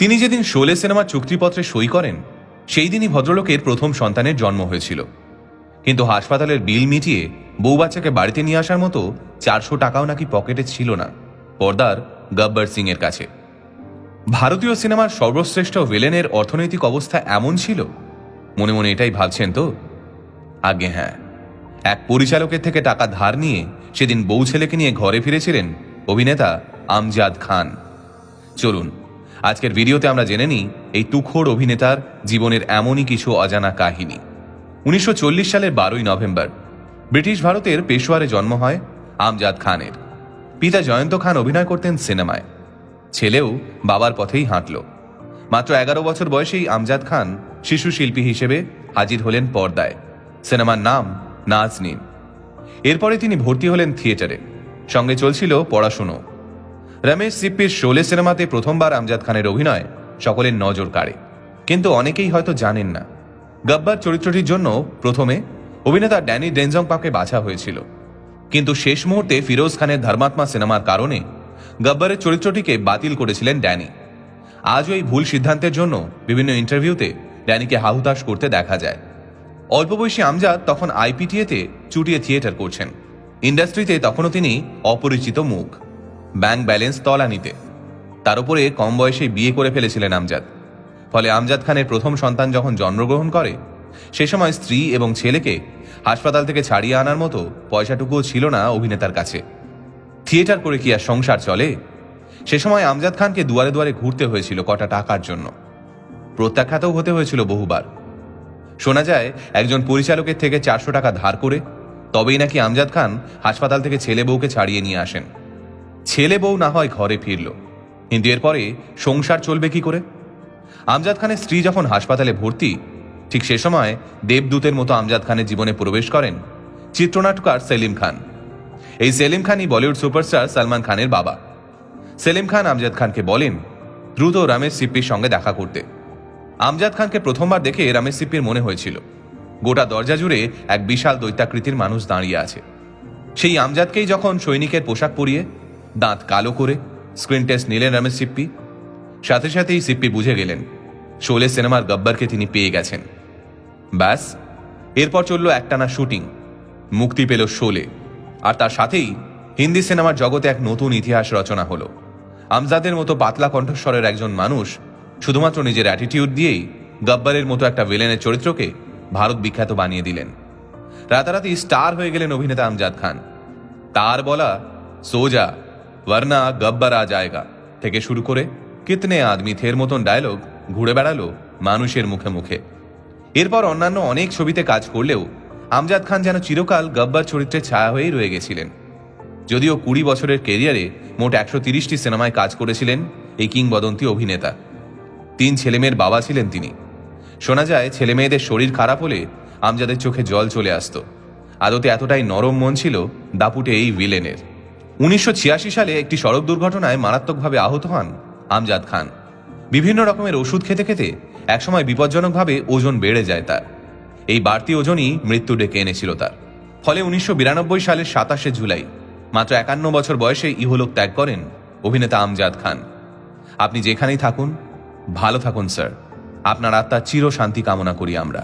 তিনি যেদিন শোলে সিনেমার চুক্তিপত্রে সই করেন সেই দিনই ভদ্রলোকের প্রথম সন্তানের জন্ম হয়েছিল। কিন্তু হাসপাতালের বিল মিটিয়ে বউ বাচ্চাকে বাড়িতে নিয়ে আসার মতো 400 টাকাও নাকি পকেটে ছিল না পর্দার গব্বর সিং এর কাছে। ভারতীয় সিনেমার সর্বশ্রেষ্ঠ ভিলেনের অর্থনৈতিক অবস্থা এমন ছিল? মনে মনে এটাই ভাবছেন তো? আগে হ্যাঁ, এক পরিচালকের থেকে টাকা ধার নিয়ে সেদিন বউ ছেলেকে নিয়ে ঘরে ফিরেছিলেন অভিনেতা আমজাদ খান। চলুন আজকের ভিডিওতে আমরা জেনে নিই এই তুখোড় অভিনেতার জীবনের এমনই কিছু অজানা কাহিনী। 1940 সালের 12ই নভেম্বর ব্রিটিশ ভারতের পেশোয়ারে জন্ম হয় আমজাদ খানের। পিতা জয়ন্ত খান অভিনয় করতেন সিনেমায়, ছেলেও বাবার পথেই হাঁটল। মাত্র 11 বছর বয়সেই আমজাদ খান শিশু শিল্পী হিসেবে হাজির হলেন পর্দায়। সিনেমার নাম নাজনীন। এরপরে তিনি ভর্তি হলেন থিয়েটারে, সঙ্গে চলছিল পড়াশুনো। রমেশ সিপ্পির শোলে সিনেমাতে প্রথমবার আমজাদ খানের অভিনয় সকলের নজর কাড়ে, কিন্তু অনেকেই হয়তো জানেন না গব্বর চরিত্রটির জন্য প্রথমে অভিনেতা ড্যানি ডেনজংপাকে বাছা হয়েছিল, কিন্তু শেষ মুহূর্তে ফিরোজ খানের ধর্মাত্মা সিনেমার কারণে গব্বরের চরিত্রটিকে বাতিল করেছিলেন ড্যানি। আজও এই ভুল সিদ্ধান্তের জন্য বিভিন্ন ইন্টারভিউতে ড্যানিকে হাহুতাশ করতে দেখা যায়। অল্প বয়সী আমজাদ তখন আইপিটিএতে চুটিয়ে থিয়েটার করছেন। ইন্ডাস্ট্রিতে তখনও তিনি অপরিচিত মুখ, ব্যাংক ব্যালেন্স তলানিতে। তার উপরে কম বয়সেই বিয়ে করে ফেলেছিলেন আমজাদ। ফলে আমজাদ খানের প্রথম সন্তান যখন জন্মগ্রহণ করে সে সময় স্ত্রী এবং ছেলেকে হাসপাতাল থেকে ছাড়িয়ে আনার মতো পয়সাটুকুও ছিল না অভিনেতার কাছে। থিয়েটার করে কি আর সংসার চলে? সে সময় আমজাদ খানকে দুয়ারে দুয়ারে ঘুরতে হয়েছিল কটা টাকার জন্য। প্রত্যাখ্যাতও হতে হয়েছিল বহুবার। শোনা যায় একজন পরিচালকের থেকে 400 টাকা ধার করে তবেই নাকি আমজাদ খান হাসপাতাল থেকে ছেলে বউকে ছাড়িয়ে নিয়ে আসেন। ছেলে বউ না হয় ঘরে ফিরল, কিন্তু এরপরে সংসার চলবে কি করে? আমজাদ খানের স্ত্রী যখন হাসপাতালে ভর্তি, ঠিক সে সময় দেবদূতের মতো আমজাদ খানের জীবনে প্রবেশ করেন চিত্রনাট্যকার সেলিম খান। এই সেলিম খানই বলিউড সুপারস্টার সলমান খানের বাবা। সেলিম খান আমজাদ খানকে বলেন দ্রুত রমেশ সিপ্পির সঙ্গে দেখা করতে। আমজাদ খানকে প্রথমবার দেখে রমেশ সিপ্পির মনে হয়েছিল গোটা দরজা জুড়ে এক বিশাল দৈত্যাকৃতির মানুষ দাঁড়িয়ে আছে। সেই আমজাদকেই যখন সৈনিকের পোশাক পরিয়ে দাঁত কালো করে স্ক্রিন টেস্ট নিলেন রমেশ সিপ্পি, সাথে সাথেই সিপ্পি বুঝে গেলেন শোলে সিনেমার গব্বরকে তিনি পেয়ে গেছেন। ব্যাস, এরপর চলল একটানা শুটিং, মুক্তি পেল শোলে, আর তার সাথেই হিন্দি সিনেমার জগতে এক নতুন ইতিহাস রচনা হলো। আমজাদের মতো পাতলা কণ্ঠস্বরের একজন মানুষ শুধুমাত্র নিজের অ্যাটিটিউড দিয়েই গব্বরের মতো একটা ভিলেনের চরিত্রকে ভারত বিখ্যাত বানিয়ে দিলেন। রাতারাতি স্টার হয়ে গেলেন অভিনেতা আমজাদ খান। তার বলা সোজা ওয়ারনা গব্বর আ জায়গা থেকে শুরু করে কিতনে আদমি থের মতন ডায়লগ ঘুরে বেড়ালো মানুষের মুখে মুখে। এরপর অন্যান্য অনেক ছবিতে কাজ করলেও আমজাদ খান যেন চিরকাল গব্বর চরিত্রের ছায়া হয়েই রয়ে গেছিলেন। যদিও 20 বছরের ক্যারিয়ারে মোট 130টি সিনেমায় কাজ করেছিলেন এই কিংবদন্তি অভিনেতা। 3 ছেলেমেয়ের বাবা ছিলেন তিনি। শোনা যায় ছেলে মেয়েদের শরীর খারাপ হলে আমজাদের চোখে জল চলে আসতো। আদতে এতটাই নরম মন ছিল দাপুটে এই ভিলেনের। 1986 সালে একটি সড়ক দুর্ঘটনায় মারাত্মকভাবে আহত হন আমজাদ খান। বিভিন্ন রকমের ওষুধ খেতে খেতে একসময় বিপজ্জনকভাবে ওজন বেড়ে যায় তার। এই বাড়তি ওজনই মৃত্যু ডেকে এনেছিল তার। ফলে 1992 সালের 27শে জুলাই মাত্র 51 বছর বয়সে ইহলোক ত্যাগ করেন অভিনেতা আমজাদ খান। আপনি যেখানেই থাকুন ভালো থাকুন স্যার। আপনার আত্মার চির শান্তি কামনা করি আমরা।